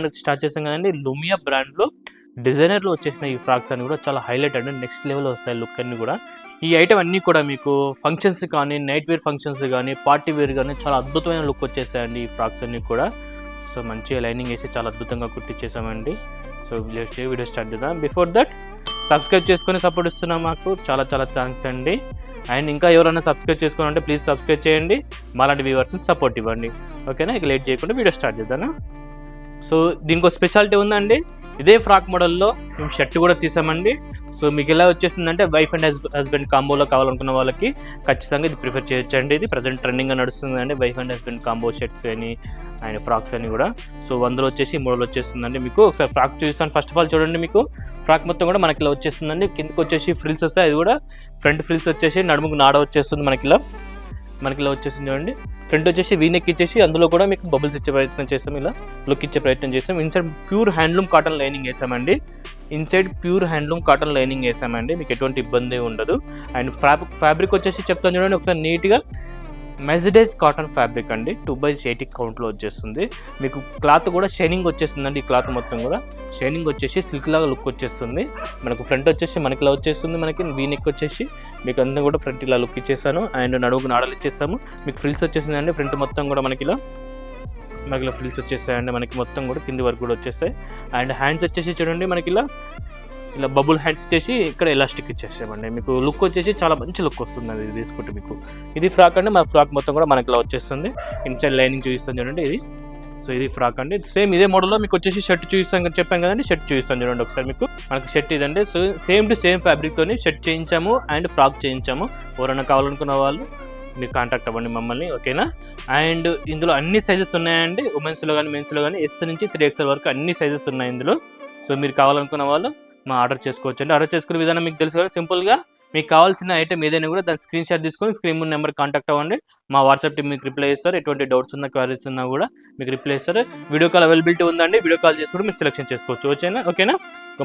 Brand start చేసాం కదండి. లుమియా బ్రాండ్లో డిజైనర్లో వచ్చేసిన ఈ ఫ్రాక్స్ అన్ని కూడా చాలా హైలైట్ అండి. నెక్స్ట్ లెవెల్ వస్తాయి లుక్ అన్ని కూడా. ఈ ఐటమ్ అన్నీ కూడా మీకు ఫంక్షన్స్ కానీ, నైట్ వేర్ ఫంక్షన్స్ కానీ, పార్టీ వేర్ కానీ చాలా అద్భుతమైన లుక్ వచ్చేసాయండి ఈ ఫ్రాక్స్ అన్నీ కూడా. సో మంచిగా లైనింగ్ వేసి చాలా అద్భుతంగా కుట్టించేసామండి. సో వీడియో స్టార్ట్ చేద్దాం. బిఫోర్ దట్ సబ్స్క్రైబ్ చేసుకొని సపోర్ట్ ఇస్తున్నాం మాకు, చాలా చాలా థ్యాంక్స్ అండి. అండ్ ఇంకా ఎవరైనా సబ్స్క్రైబ్ చేసుకోవాలంటే ప్లీజ్ సబ్స్క్రైబ్ చేయండి, మాలాంటి వ్యూవర్స్ని సపోర్ట్ ఇవ్వండి. ఓకేనా, ఇక లేట్ చేయకుండా వీడియో స్టార్ట్ చేద్దానా. సో దీనికి ఒక స్పెషాలిటీ ఉందండి. ఇదే ఫ్రాక్ మోడల్లో మేము షర్ట్ కూడా తీసామండి. సో మీకు ఎలా వచ్చేసిందంటే వైఫ్ అండ్ హస్బెండ్ కాంబోలో కావాలనుకున్న వాళ్ళకి ఖచ్చితంగా ఇది ప్రిఫర్ చేయొచ్చు అండి. ఇది ప్రజెంట్ ట్రెండింగ్గా నడుస్తుందండి wife and husband combo shirts అని అండ్ ఫ్రాక్స్ అని కూడా. సో 100 వచ్చేసి 3 వచ్చేస్తుందండి. మీకు ఒకసారి ఫ్రాక్ చూపిస్తాను. ఫస్ట్ ఆఫ్ ఆల్ చూడండి, మీకు ఫ్రాక్ మొత్తం కూడా మనకి ఇలా వచ్చేస్తుందండి. కిందకి వచ్చేసి ఫ్రిల్స్ వస్తాయి, అది కూడా ఫ్రంట్ ఫ్రిల్స్ వచ్చేసి నడుముకు నాడ వచ్చేస్తుంది మనకి ఇలా వచ్చేసింది చూడండి. ఫ్రంట్ వచ్చేసి వీనెక్ ఇచ్చేసి అందులో కూడా మీకు బబుల్స్ ఇచ్చే ప్రయత్నం చేస్తాం, ఇలా లుక్ ఇచ్చే ప్రయత్నం చేస్తాం. Inside pure handloom cotton lining వేసామండి. మీకు ఎటువంటి ఇబ్బంది ఉండదు. అండ్ ఫ్యాబ్రిక్ వచ్చేసి చెప్తాను చూడండి ఒకసారి నీట్గా. మెర్సిడైజ్ కాటన్ ఫ్యాబ్రిక్ అండి, 2/80 కౌంట్లో వచ్చేస్తుంది. మీకు క్లాత్ కూడా షైనింగ్ వచ్చేస్తుందండి. ఈ క్లాత్ మొత్తం కూడా షైనింగ్ వచ్చేసి సిల్క్ లాగా లుక్ వచ్చేస్తుంది. మనకు ఫ్రంట్ వచ్చేసి మనకి ఇలా వచ్చేస్తుంది. మనకి వీనెక్ వచ్చేసి మీకు అంతా కూడా ఫ్రంట్ ఇలా లుక్ ఇచ్చేసాను. అండ్ నడుముకు నాడలు ఇచ్చేసాము. మీకు ఫ్రిల్స్ వచ్చేసిందండి. ఫ్రంట్ మొత్తం కూడా మనకి ఇలా ఫ్రిల్స్ వచ్చేసాయండి. మనకి మొత్తం కూడా కింది వరకు కూడా వచ్చేస్తాయి. అండ్ హ్యాండ్స్ వచ్చేసి చూడండి మనకి ఇలా బబుల్ హ్యాండ్స్ చేసి ఇక్కడ ఎలాస్టిక్ ఇచ్చేసామండి. మీకు లుక్ వచ్చేసి చాలా మంచి లుక్ వస్తుంది అది తీసుకుంటే మీకు. ఇది ఫ్రాక్ అండి. మన ఫ్రాక్ మొత్తం కూడా మనకి ఇలా వచ్చేస్తుంది. ఇన్సైడ్ లైనింగ్ చూపిస్తాను చూడండి ఇది. సో ఇది ఫ్రాక్ అండి. సేమ్ ఇదే మోడల్లో మీకు వచ్చేసి షర్ట్ చూపిస్తాను చెప్పాను కదండి. షర్ట్ చూపిస్తాను చూడండి ఒకసారి మీకు. మనకి షర్ట్ ఇదండి. సో సేమ్ టు సేమ్ ఫ్యాబ్రిక్తోని షర్ట్ చేయించాము అండ్ ఫ్రాక్ చేయించాము. ఎవరైనా కావాలనుకున్న వాళ్ళు మీరు కాంటాక్ట్ అవ్వండి మమ్మల్ని, ఓకేనా. అండ్ ఇందులో అన్ని సైజెస్ ఉన్నాయండి. ఉమెన్స్లో కానీ మెన్స్లో కానీ S నుంచి 3XL వరకు అన్ని సైజెస్ ఉన్నాయి ఇందులో. సో మీరు కావాలనుకున్న వాళ్ళు మా ఆర్డర్ చేసుకోవచ్చు అండి. ఆర్డర్ చేసుకునే విధానం మీకు తెలుసు కదా. సింపుల్గా మీకు కావాల్సిన ఐటమ్ ఏదైనా కూడా దాని స్క్రీన్ షాట్ తీసుకొని స్క్రీన్ నెంబర్ కాంటాక్ట్ అవ్వండి. మా వాట్సాప్ టీం మీకు రిప్లై చేస్తారు. ఎటువంటి డౌట్స్ ఉన్నా క్వైరీస్ ఉన్నా కూడా మీకు రిప్లై చేస్తారు. వీడియో కాల్ అవైలబిలిటీ ఉందండి. వీడియో కాల్ చేసి కూడా మీరు సెలెక్షన్ చేసుకోవచ్చు, ఓకేనా.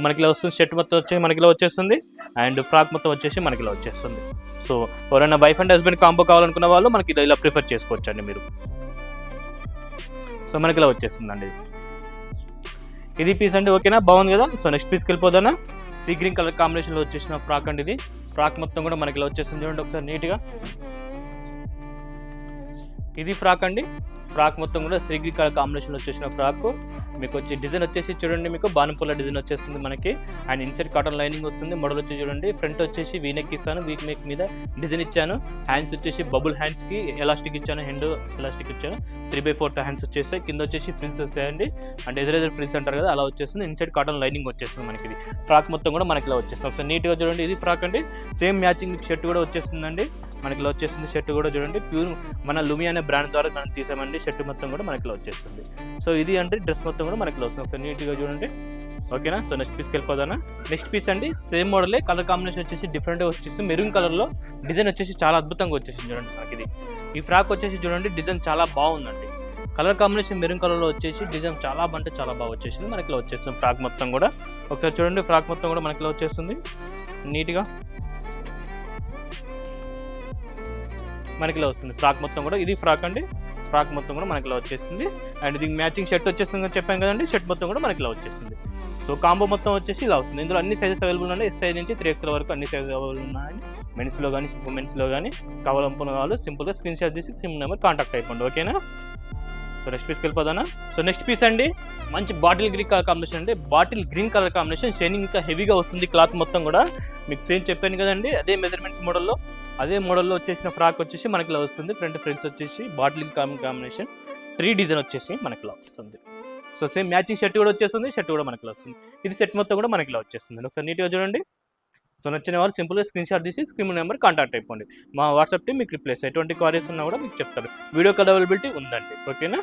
మనకి ఇలా వస్తుంది. షర్ట్ మొత్తం వచ్చి మనకి ఇలా వచ్చేస్తుంది. అండ్ ఫ్రాక్ మొత్తం వచ్చేసి మనకి ఇలా వచ్చేస్తుంది. సో ఎవరైనా వైఫ్ అండ్ హస్బెండ్ కాంబో కావాలనుకున్న వాళ్ళు మనకి ఇలా ప్రిఫర్ చేసుకోవచ్చు అండి మీరు. సో మనకి ఇలా వచ్చేస్తుందండి. ఇది పీస్ అండి, ఓకేనా, బాగుంది కదా. సో నెక్స్ట్ పీస్కి వెళ్ళిపోదానా. సీ గ్రీన్ కలర్ కాంబినేషన్లో వచ్చేసిన ఫ్రాక్ అండి ఇది. ఫ్రాక్ మొత్తం కూడా మనకి ఇలా వచ్చేస్తుంది చూడండి ఒకసారి నీట్గా. ఇది ఫ్రాక్ అండి. ఫ్రాక్ మొత్తం కూడా సీ గ్రీన్ కలర్ కాంబినేషన్లో వచ్చేసిన ఫ్రాక్. మీకు వచ్చి డిజైన్ వచ్చేసి చూడండి, మీకు బాణంపుల్ల డిజైన్ వచ్చేస్తుంది మనకి. అండ్ ఇన్సైడ్ కాటన్ లైనింగ్ వస్తుంది. మోడల్ వచ్చి చూడండి, ఫ్రంట్ వచ్చేసి వీనెక్ ఇస్తాను, వీనెక్ మీద డిజైన్ ఇచ్చాను. హ్యాండ్స్ వచ్చేసి బబుల్ హ్యాండ్స్కి ఎలాస్టిక్ ఇచ్చాను, హెండ్ ఎలాస్టిక్ ఇచ్చాను. 3/4 హ్యాండ్స్ వచ్చేస్తాయి. కింద వచ్చేసి ఫ్రిల్స్ వస్తాయండి. అండ్ ఎదురెదురు ఫ్రిల్స్ అంటారు కదా, అలా వచ్చేస్తుంది. ఇన్సైడ్ కాటన్ లైనింగ్ వచ్చేస్తుంది మనకి. ఇది ఫ్రాక్ మొత్తం కూడా మనకి ఇలా వచ్చేస్తుంది. ఒకసారి నీట్గా చూడండి, ఇది ఫ్రాక్ అండి. సేమ్ మ్యాచింగ్ షర్ట్ కూడా వచ్చేస్తుందండి మనకి ఇలా వచ్చేస్తుంది. షర్ట్ కూడా చూడండి, ప్యూర్ మన లుమియా అనే బ్రాండ్ ద్వారా మనం తీసామండి. షర్ట్ మొత్తం కూడా మనకి ఇలా వచ్చేస్తుంది. సో ఇది అంటే డ్రెస్ మొత్తం కూడా మనకి ఇలా వస్తుంది. ఒకసారి నీట్గా చూడండి, ఓకేనా. సో నెక్స్ట్ పీస్కి వెళ్ళిపోదానా. నెక్స్ట్ పీస్ అండి, సేమ్ మోడలే, కలర్ కాంబినేషన్ వచ్చేసి డిఫరెంట్గా వచ్చేసి మెరూన్ కలర్లో డిజైన్ వచ్చేసి చాలా అద్భుతంగా వచ్చేసింది చూడండి మనకి. ఇది ఈ ఫ్రాక్ వచ్చేసి చూడండి, డిజైన్ చాలా బాగుందండి. కలర్ కాంబినేషన్ మెరూన్ కలర్లో వచ్చేసి డిజైన్ చాలా అంటే చాలా బాగా వచ్చేసింది మనకి ఇలా వచ్చేస్తుంది. ఫ్రాక్ మొత్తం కూడా ఒకసారి చూడండి, ఫ్రాక్ మొత్తం కూడా మనకి ఇలా వచ్చేస్తుంది నీట్గా మనకి ఇలా వస్తుంది. ఫ్రాక్ మొత్తం కూడా ఇది ఫ్రాక్ అండి. ఫ్రాక్ మొత్తం కూడా మనకి ఇలా వచ్చేసింది. అండ్ దీనికి మ్యాచింగ్ షర్ట్ వచ్చేస్తుంది చెప్పాను కదండి. షర్ట్ మొత్తం కూడా మనకి ఇలా వచ్చేస్తుంది. సో కాంబో మొత్తం వచ్చేసి ఇలా వస్తుంది. ఇందులో అన్ని సైజెస్ అవైలబుల్ ఉన్నాయి. S సైజ్ నుంచి 3XL వరకు అన్ని సైజెస్ అవైలబుల్ ఉన్నాయి. మెన్స్లో కానీ ఉమెన్స్లో కానీ కావాలనుకున్న వాళ్ళు సింపుల్గా స్క్రీన్ షాట్ తీసి సిమ్ నెంబర్ కాంటాక్ట్ అయిపోండి, ఓకేనా. సో నెక్స్ట్ పీస్కి వెళ్ళిపోదానా. సో నెక్స్ట్ పీస్ అండి, మంచి బాటిల్ గ్రీన్ కలర్ కాంబినేషన్ అండి. Bottle green colour combination, shining ఇంకా హెవీగా వస్తుంది. క్లాత్ మొత్తం కూడా మీకు సేమ్ చెప్పాను కదండి, అదే మెజర్మెంట్స్ మోడల్లో అదే మోడల్లో వచ్చేసిన ఫ్రాక్ వచ్చేసి మనకి ఇలా వస్తుంది. ఫ్రంట్ ఫ్రెండ్స్ వచ్చేసి బాటిల్ కాంబినేషన్ 3 డిజైన్ వచ్చేసి మనకి ఇలా వస్తుంది. సో సేమ్ మ్యాచింగ్ షర్ట్ కూడా వచ్చేస్తుంది. షర్ట్ కూడా మనకి ఇలా వస్తుంది. ఇది సెట్ మొత్తం కూడా మనకి ఇలా వచ్చేస్తుంది. ఒకసారి నీట్గా చూడండి. సో నచ్చిన వాళ్ళు సింపుల్గా స్క్రీన్ షాట్ తీసి స్క్రీన్ నెంబర్ కాంటాక్ట్ అయిపోండి. మా వాట్సాప్ టీం మీకు రిప్లేస్ ఎటువంటి క్వారీస్ ఉన్నా కూడా మీకు చెప్తారు. వీడియో కాల్ అవైలబిలిటీ ఉందండి, ఓకేనా.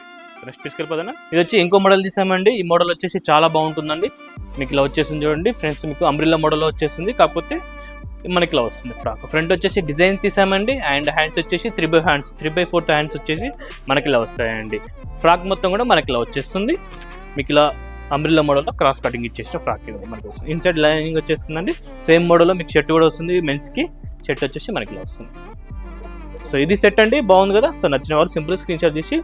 నెక్స్ట్ తీసుకెళ్ళిపోదానా. ఇది వచ్చి ఇంకో మోడల్ తీసామండి. ఈ మోడల్ వచ్చేసి చాలా బాగుంటుందండి. మీకు ఇలా వచ్చేసింది చూడండి ఫ్రెండ్స్, మీకు అంబ్రిల్లా మోడల్లో వచ్చేసింది. కాకపోతే మనకి ఇలా వస్తుంది ఫ్రాక్. ఫ్రంట్ వచ్చేసి డిజైన్ తీసామండి. అండ్ హ్యాండ్స్ వచ్చేసి 3/4 హ్యాండ్స్ వచ్చేసి మనకి ఇలా వస్తాయండి. ఫ్రాక్ మొత్తం కూడా మనకి ఇలా వచ్చేస్తుంది. మీకు ఇలా అంబ్రిల్లా మోడల్లో క్రాస్ కటింగ్ ఇచ్చేసిన ఫ్రాక్ ఇది మనకి వస్తుంది. ఇన్సైడ్ లైనింగ్ వచ్చేస్తుందండి. సేమ్ మోడల్లో మీకు షర్ట్ కూడా వస్తుంది. మెన్స్కి షర్ట్ వచ్చేసి మనకి ఇలా వస్తుంది. సో ఇది సెట్ అండి, బాగుంది కదా. సో నచ్చిన వాళ్ళు సింపుల్ స్క్రీన్ షాట్ తీసి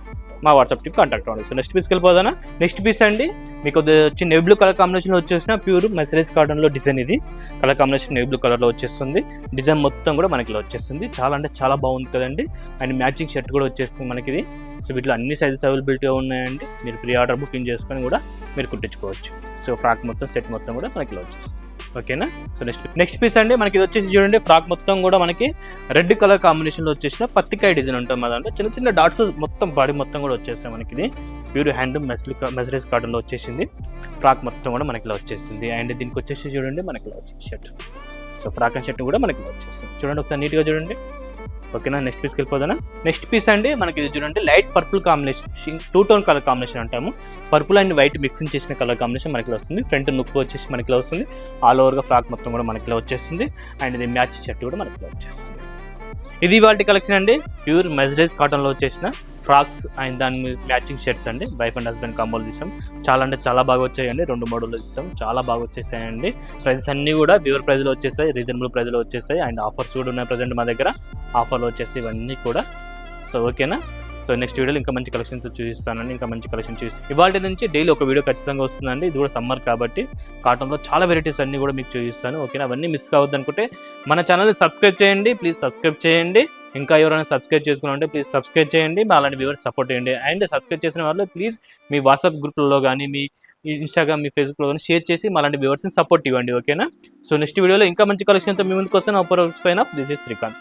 మా వాట్సాప్ టీమ్ కాంటాక్ట్ అవ్వండి. సో నెక్స్ట్ పీస్కి వెళ్ళిపోదానా. నెక్స్ట్ పీస్ అండి మీకు వచ్చి నేవీ బ్లూ కలర్ కాంబినేషన్లో వచ్చేసిన ప్యూర్ మెర్సరైజ్ కాటన్లో డిజైన్. ఇది కలర్ కాంబినేషన్ నేవీ బ్లూ కలర్లో వచ్చేస్తుంది. డిజైన్ మొత్తం కూడా మనకి ఇలా వచ్చేస్తుంది. చాలా అంటే చాలా బాగుంది కదండి. అండ్ మ్యాచింగ్ షర్ట్ కూడా వచ్చేస్తుంది మనకి ఇది. సో వీటిలో అన్ని సైజెస్ అవైలబిలిటీగా ఉన్నాయండి. మీరు ప్రీ ఆర్డర్ బుకింగ్ చేసుకొని కూడా మీరు కుట్టించుకోవచ్చు. సో ఫ్రాక్ మొత్తం సెట్ మొత్తం కూడా మనకి ఇలా వచ్చేస్తుంది. ఓకేనా. సో నెక్స్ట్ పీస్ అండి మనకి ఇది వచ్చేసి చూడండి, ఫ్రాక్ మొత్తం కూడా మనకి రెడ్ కలర్ కాంబినేషన్లో వచ్చేసిన పత్తికాయ డిజైన్ ఉంటుంది. అదంటే చిన్న చిన్న డాట్స్ మొత్తం బాడీ మొత్తం కూడా వచ్చేస్తాయి మనకి. ఇది ప్యూర్ హ్యాండ్ మెజరైజ్ కాటన్లో వచ్చేసింది. ఫ్రాక్ మొత్తం కూడా మనకి ఇలా వచ్చేసింది. అండ్ దీనికి వచ్చేసి చూడండి మనకి ఇలా వచ్చేసి shirt. So frock and shirt కూడా మనకి ఇలా వచ్చేస్తుంది. చూడండి ఒకసారి నీట్గా చూడండి. ఓకేనా. నెక్స్ట్ పీస్కి వెళ్ళిపోదానా. నెక్స్ట్ పీస్ అండి మనకి ఇది చూడండి, light purple combination, 2 tone colour combination అంటాము. పర్పుల్ అండ్ వైట్ మిక్సింగ్ చేసిన కలర్ కాంబినేషన్ మనకి వస్తుంది. ఫ్రంట్ నుక్కు వచ్చేసి మనకి వస్తుంది. ఆల్ ఓవర్గా ఫ్రాక్ మొత్తం కూడా మనకి వచ్చేస్తుంది. అండ్ ఇది మ్యాచ్ షర్ట్ కూడా మనకి వచ్చేస్తుంది. ఇది వాటి కలెక్షన్ అండి, ప్యూర్ మెజరైజ్ కాటన్లో వచ్చేసిన ఫ్రాక్స్ అండ్ దాని మ్యాచింగ్ షర్ట్స్ అండి. వైఫ్ అండ్ హస్బెండ్ కాంబోలు తీసాం. చాలా అంటే చాలా బాగా వచ్చాయండి. 2 మోడల్లో తీసాం. చాలా బాగా వచ్చేసాయండి. ప్రైజెస్ అన్నీ కూడా వ్యూవర్ ప్రైజ్లో వచ్చేసాయి, రీజనబుల్ ప్రైజ్లో వచ్చేసాయి. అండ్ ఆఫర్స్ కూడా ఉన్నాయి ప్రజెంట్ మా దగ్గర. ఆఫర్లు వచ్చేసి ఇవన్నీ కూడా. సో ఓకేనా. సో నెక్స్ట్ వీడియోలో ఇంకా మంచి కలెక్షన్తో చూపిస్తానండి. ఇంకా మంచి కలెక్షన్ చూసి ఇవాళ నుంచి డైలీ ఒక వీడియో ఖచ్చితంగా వస్తుందండి. ఇది కూడా సమ్మర్ కాబట్టి కాటన్లో చాలా వెరైటీస్ అన్నీ కూడా మీకు చూపిస్తాను. ఓకేనా. అవన్నీ మిస్ కావద్దు అనుకుంటే మన ఛానల్ని సబ్స్క్రైబ్ చేయండి. ప్లీజ్ సబ్స్క్రైబ్ చేయండి. ఇంకా ఎవరైనా సబ్స్క్రైబ్ చేసుకుని ఉంటే ప్లీజ్ సబ్స్క్రైబ్ చేయండి. మా అలాంటి వ్యూవర్స్ సపోర్ట్ చేయండి. అండ్ సబ్స్క్రైబ్ చేసిన వాళ్ళు ప్లీజ్ మీ వాట్సాప్ గ్రూప్లలో కానీ మీ ఇన్స్టాగ్రామ్ మీ ఫేస్బుక్లో కానీ షేర్ చేసి మా అలాంటి వ్యూవర్స్ని సపోర్ట్ ఇవ్వండి. ఓకేనా. సో నెక్స్ట్ వీడియోలో ఇంకా మంచి కలెక్షన్తో మీ ముందుకు వస్తాను. అప్పుడు sign off. This is Srikanth.